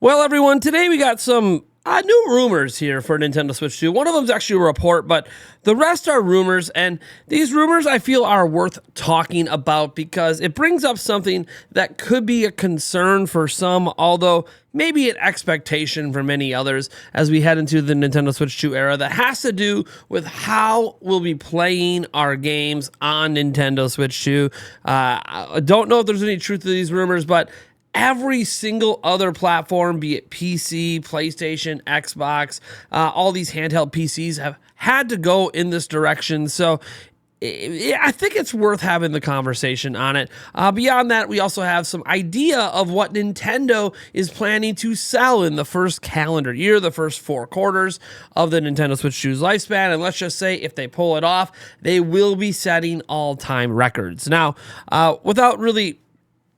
Well, everyone, today we got some new rumors here for Nintendo Switch 2. One of them is actually a report, but the rest are rumors, and these rumors I feel are worth talking about because it brings up something that could be a concern for some, although maybe an expectation for many others as we head into the Nintendo Switch 2 era that has to do with how we'll be playing our games on Nintendo Switch 2. I don't know if there's any truth to these rumors, but every single other platform, be it PC, PlayStation, Xbox, all these handheld PCs have had to go in this direction. So I think it's worth having the conversation on it. Beyond that, we also have some idea of what Nintendo is planning to sell in the first calendar year, the first 4 quarters of the Nintendo Switch 2's lifespan. And let's just say if they pull it off, they will be setting all-time records. Now, without really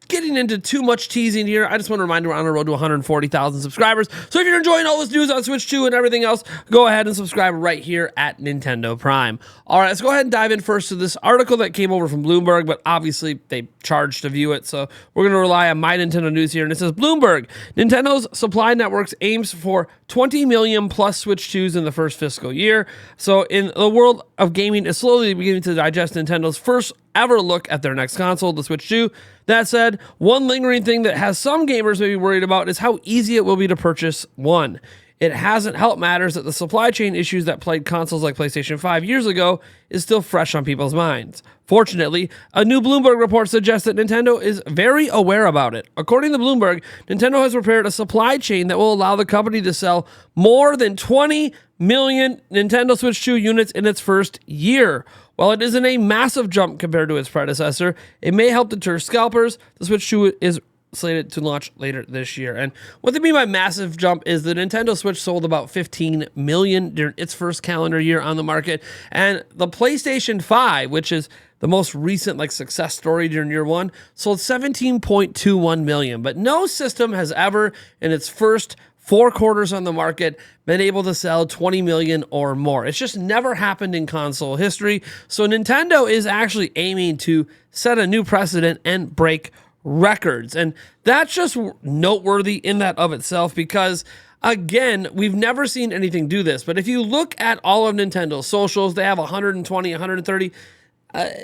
getting into too much teasing here, I just want to remind you we're on the road to 140,000 subscribers. So if you're enjoying all this news on Switch 2 and everything else, go ahead and subscribe right here at Nintendo Prime. All right, let's go ahead and dive in first to this article that came over from Bloomberg, but obviously they charged to view it, so we're going to rely on My Nintendo News here. And it says, Bloomberg, Nintendo's Supply Networks aims for 20 million plus Switch 2s in the first fiscal year. So in the world of gaming is slowly beginning to digest Nintendo's first ever look at their next console, the Switch 2. That said, one lingering thing that has some gamers may be worried about is how easy it will be to purchase one. It hasn't helped matters that the supply chain issues that plagued consoles like PlayStation 5 years ago is still fresh on people's minds. Fortunately, a new Bloomberg report suggests that Nintendo is very aware about it. According to Bloomberg, Nintendo has prepared a supply chain that will allow the company to sell more than 20 million Nintendo Switch 2 units in its first year. While it isn't a massive jump compared to its predecessor, it may help deter scalpers. The Switch 2 is slated to launch later this year. And what they mean by massive jump is the Nintendo Switch sold about 15 million during its first calendar year on the market. And the PlayStation 5, which is the most recent success story during year one, sold 17.21 million. But no system has ever, in its first 4 quarters on the market, been able to sell 20 million or more. It's just never happened in console history. So Nintendo is actually aiming to set a new precedent and break records. And that's just noteworthy in that of itself because, again, we've never seen anything do this. But if you look at all of Nintendo's socials, they have 120, 130,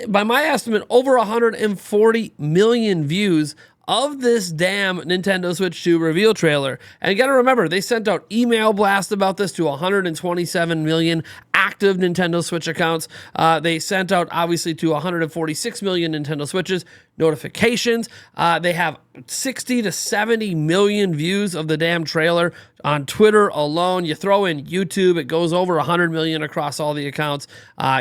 by my estimate, over 140 million views of this damn Nintendo Switch 2 reveal trailer. And you gotta remember, they sent out email blasts about this to 127 million active Nintendo Switch accounts. They sent out, obviously, to 146 million Nintendo Switches notifications. They have 60 to 70 million views of the damn trailer on Twitter alone. You throw in YouTube, it goes over 100 million across all the accounts.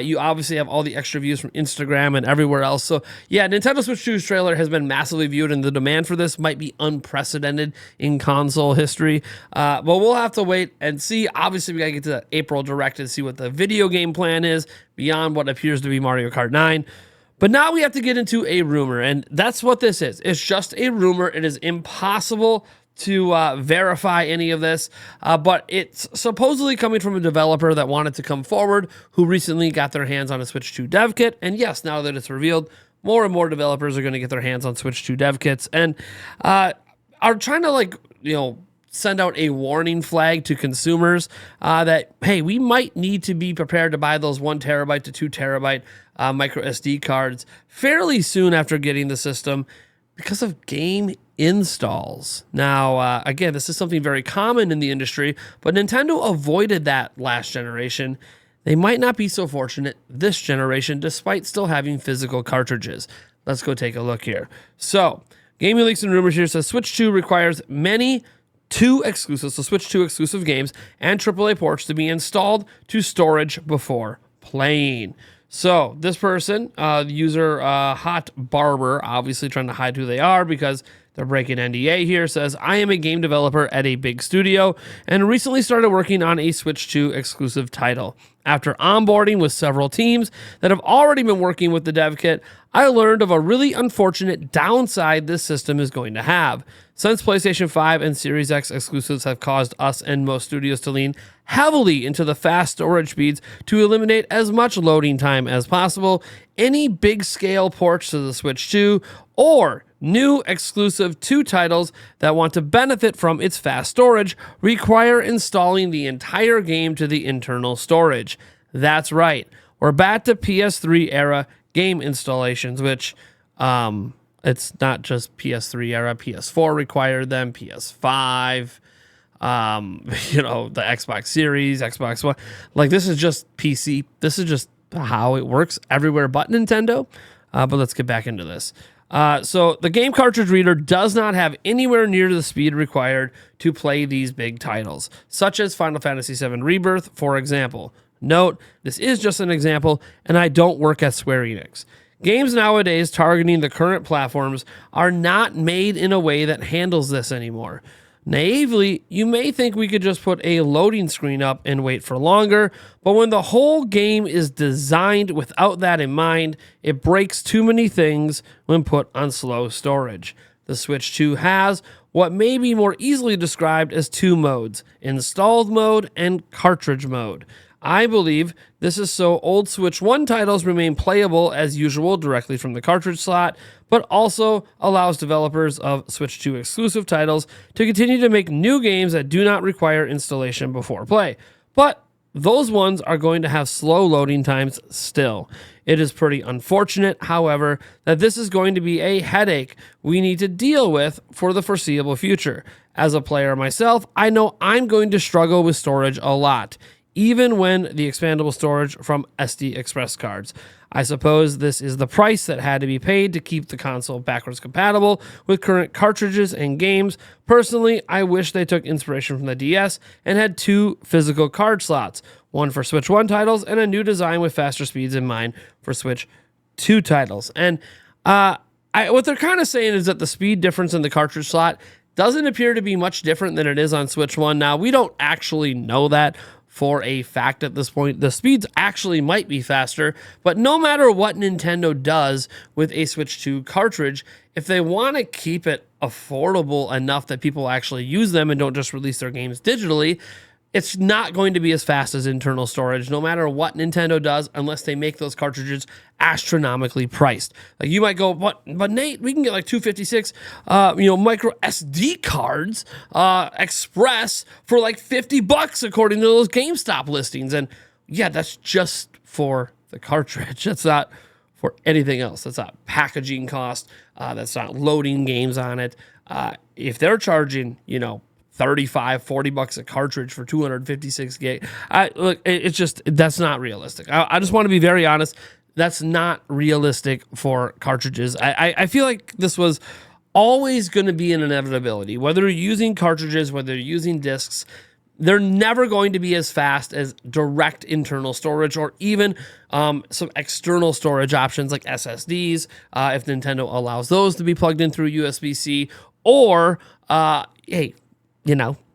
You obviously have all the extra views from Instagram and everywhere else. So yeah, Nintendo Switch 2's trailer has been massively viewed, and the demand for this might be unprecedented in console history. But we'll have to wait and see. Obviously, we gotta get to the April Direct and see what the video game plan is beyond what appears to be Mario Kart 9. But now we have to get into a rumor, and that's what this is. It's just a rumor. It is impossible to verify any of this, but it's supposedly coming from a developer that wanted to come forward who recently got their hands on a Switch 2 dev kit. And yes, now that it's revealed, more and more developers are going to get their hands on Switch 2 dev kits and are trying to send out a warning flag to consumers that, hey, we might need to be prepared to buy those 1 terabyte to 2 terabyte micro SD cards fairly soon after getting the system because of game installs. Now, again, this is something very common in the industry, but Nintendo avoided that last generation. They might not be so fortunate this generation, despite still having physical cartridges. Let's go take a look here. So, Gaming Leaks and Rumors here says Switch 2 requires many Switch 2 exclusive games and AAA ports to be installed to storage before playing. So this person, the user Hot Barber, obviously trying to hide who they are because they're breaking NDA here, says, I am a game developer at a big studio and recently started working on a Switch 2 exclusive title. After onboarding with several teams that have already been working with the dev kit, I learned of a really unfortunate downside this system is going to have. Since PlayStation 5 and Series X exclusives have caused us and most studios to lean heavily into the fast storage speeds to eliminate as much loading time as possible, any big scale ports to the Switch 2 or New exclusive 2 titles that want to benefit from its fast storage require installing the entire game to the internal storage. That's right. We're back to PS3 era game installations, which it's not just PS3 era, PS4 required them, PS5, the Xbox Series, Xbox One. Like, this is just PC. This is just how it works everywhere but Nintendo. But let's get back into this. So the game cartridge reader does not have anywhere near the speed required to play these big titles, such as Final Fantasy VII Rebirth, for example. Note, this is just an example, and I don't work at Square Enix. Games nowadays targeting the current platforms are not made in a way that handles this anymore. Naively, you may think we could just put a loading screen up and wait for longer, but when the whole game is designed without that in mind, it breaks too many things when put on slow storage. The Switch 2 has what may be more easily described as 2 modes, installed mode and cartridge mode. I believe this is so old Switch 1 titles remain playable as usual directly from the cartridge slot, but also allows developers of Switch 2 exclusive titles to continue to make new games that do not require installation before play. But those ones are going to have slow loading times still. It is pretty unfortunate, however, that this is going to be a headache we need to deal with for the foreseeable future. As a player myself, I know I'm going to struggle with storage a lot, even when the expandable storage from SD Express cards. I suppose this is the price that had to be paid to keep the console backwards compatible with current cartridges and games. Personally, I wish they took inspiration from the DS and had 2 physical card slots, one for Switch 1 titles and a new design with faster speeds in mind for Switch 2 titles. And what they're kind of saying is that the speed difference in the cartridge slot doesn't appear to be much different than it is on Switch 1. Now, we don't actually know that for a fact at this point. The speeds actually might be faster, but no matter what Nintendo does with a Switch 2 cartridge, if they want to keep it affordable enough that people actually use them and don't just release their games digitally, it's not going to be as fast as internal storage, no matter what Nintendo does, unless they make those cartridges astronomically priced. Like, you might go, but Nate, we can get like 256, micro SD cards, express for like $50 according to those GameStop listings. And yeah, that's just for the cartridge. That's not for anything else. That's not packaging cost. That's not loading games on it. If they're charging, $35-$40 a cartridge for 256 gig. That's not realistic. I just want to be very honest. That's not realistic for cartridges. I feel like this was always going to be an inevitability. Whether you're using cartridges, whether you're using discs, they're never going to be as fast as direct internal storage or even some external storage options like SSDs, if Nintendo allows those to be plugged in through USB-C, or,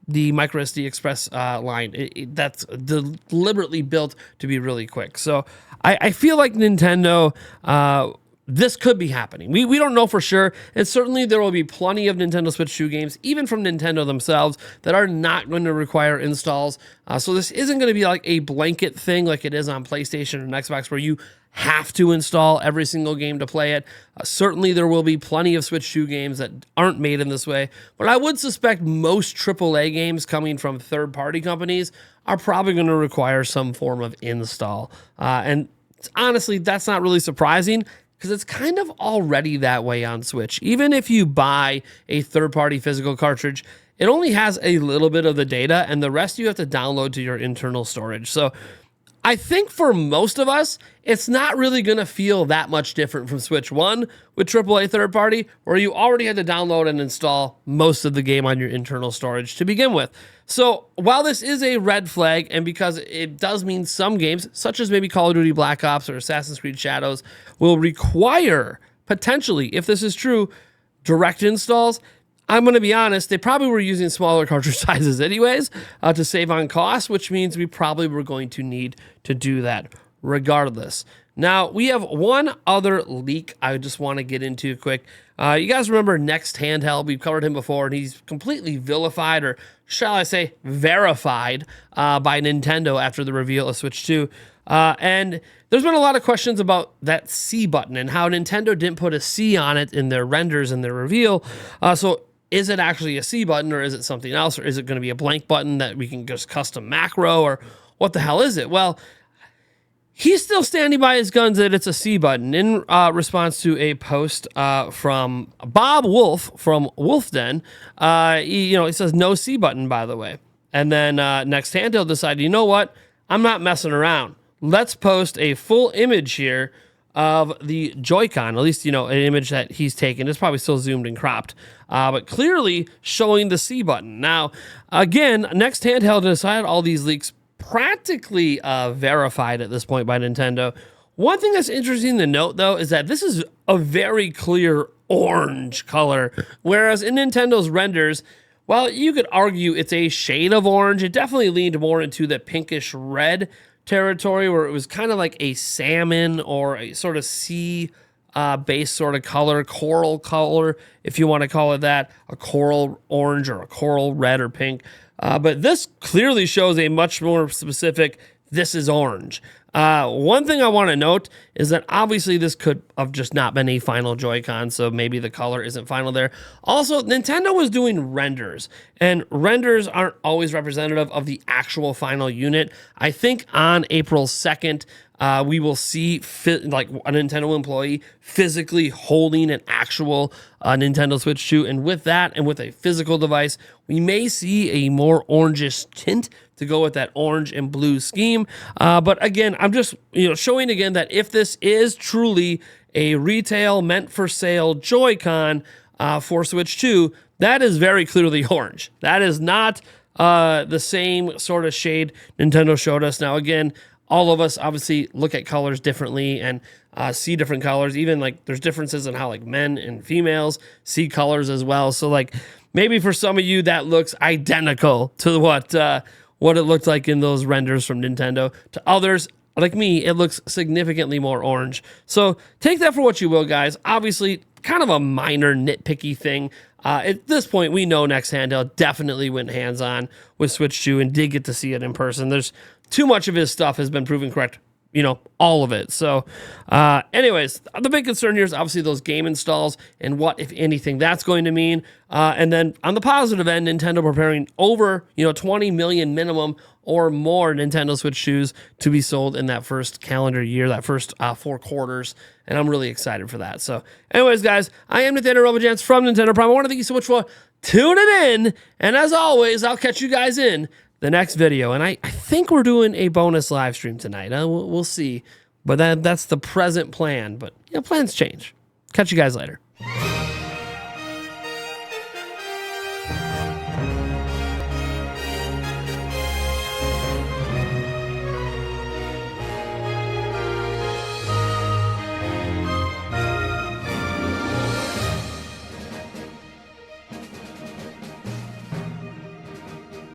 the microSD Express line. That's deliberately built to be really quick. So I feel like Nintendo, this could be happening. We don't know for sure, and certainly there will be plenty of Nintendo Switch 2 games, even from Nintendo themselves, that are not going to require installs. So this isn't going to be like a blanket thing like it is on PlayStation and Xbox, where you have to install every single game to play it. Certainly there will be plenty of Switch 2 games that aren't made in this way, but I would suspect most AAA games coming from third-party companies are probably going to require some form of install. And honestly, that's not really surprising, because it's kind of already that way on Switch. Even if you buy a third-party physical cartridge, it only has a little bit of the data, and the rest you have to download to your internal storage. So I think for most of us, it's not really going to feel that much different from Switch 1 with AAA third party, where you already had to download and install most of the game on your internal storage to begin with. So while this is a red flag, and because it does mean some games, such as maybe Call of Duty Black Ops or Assassin's Creed Shadows, will require, potentially, if this is true, direct installs, I'm going to be honest, they probably were using smaller cartridge sizes anyways to save on cost, which means we probably were going to need to do that regardless. Now, we have one other leak I just want to get into quick. You guys remember Next Handheld? We've covered him before, and he's completely vilified, or shall I say verified, by Nintendo after the reveal of Switch 2. And there's been a lot of questions about that C button and how Nintendo didn't put a C on it in their renders and their reveal. So is it actually a C button, or is it something else, or is it going to be a blank button that we can just custom macro, or what the hell is it? Well, he's still standing by his guns that it's a C button in response to a post from Bob Wolf from Wolf Den. He says no C button, by the way. And then Next Handheld decided, you know what? I'm not messing around. Let's post a full image here of the Joy-Con, at least, an image that he's taken. It's probably still zoomed and cropped, but clearly showing the C button. Now, again, Next Handheld decided all these leaks practically verified at this point by Nintendo. One thing that's interesting to note, though, is that this is a very clear orange color, whereas in Nintendo's renders, while you could argue it's a shade of orange, it definitely leaned more into the pinkish red territory, where it was kind of like a salmon or a sort of sea base sort of color, coral color, if you want to call it that, a coral orange or a coral red or pink. But this clearly shows a much more specific, this is orange. One thing I want to note is that obviously this could have just not been a final Joy-Con, so maybe the color isn't final there. Also, Nintendo was doing renders, and renders aren't always representative of the actual final unit. I think on April 2nd, we will see like a Nintendo employee physically holding an actual Nintendo Switch 2, and with that and with a physical device, we may see a more orangish tint to go with that orange and blue scheme. But again, I'm just showing again that if this is truly a retail meant for sale Joy-Con for Switch 2, that is very clearly orange. That is not the same sort of shade Nintendo showed us. Now again, all of us obviously look at colors differently and see different colors. Even like there's differences in how like men and females see colors as well. So like maybe for some of you that looks identical to what it looked like in those renders from Nintendo. To others, like me, it looks significantly more orange. So take that for what you will, guys. Obviously, kind of a minor nitpicky thing. At this point, we know Next Handheld definitely went hands-on with Switch 2 and did get to see it in person. There's too much of his stuff has been proven correct, all of it. So anyways, the big concern here is obviously those game installs and what, if anything, that's going to mean. And then on the positive end, Nintendo preparing over, 20 million minimum or more Nintendo Switch shoes to be sold in that first calendar year, that first 4 quarters. And I'm really excited for that. So anyways, guys, I am Nathaniel Robojans from Nintendo Prime. I want to thank you so much for tuning in. And as always, I'll catch you guys in the next video. And I think we're doing a bonus live stream tonight. We'll see. But that's the present plan. But plans change. Catch you guys later.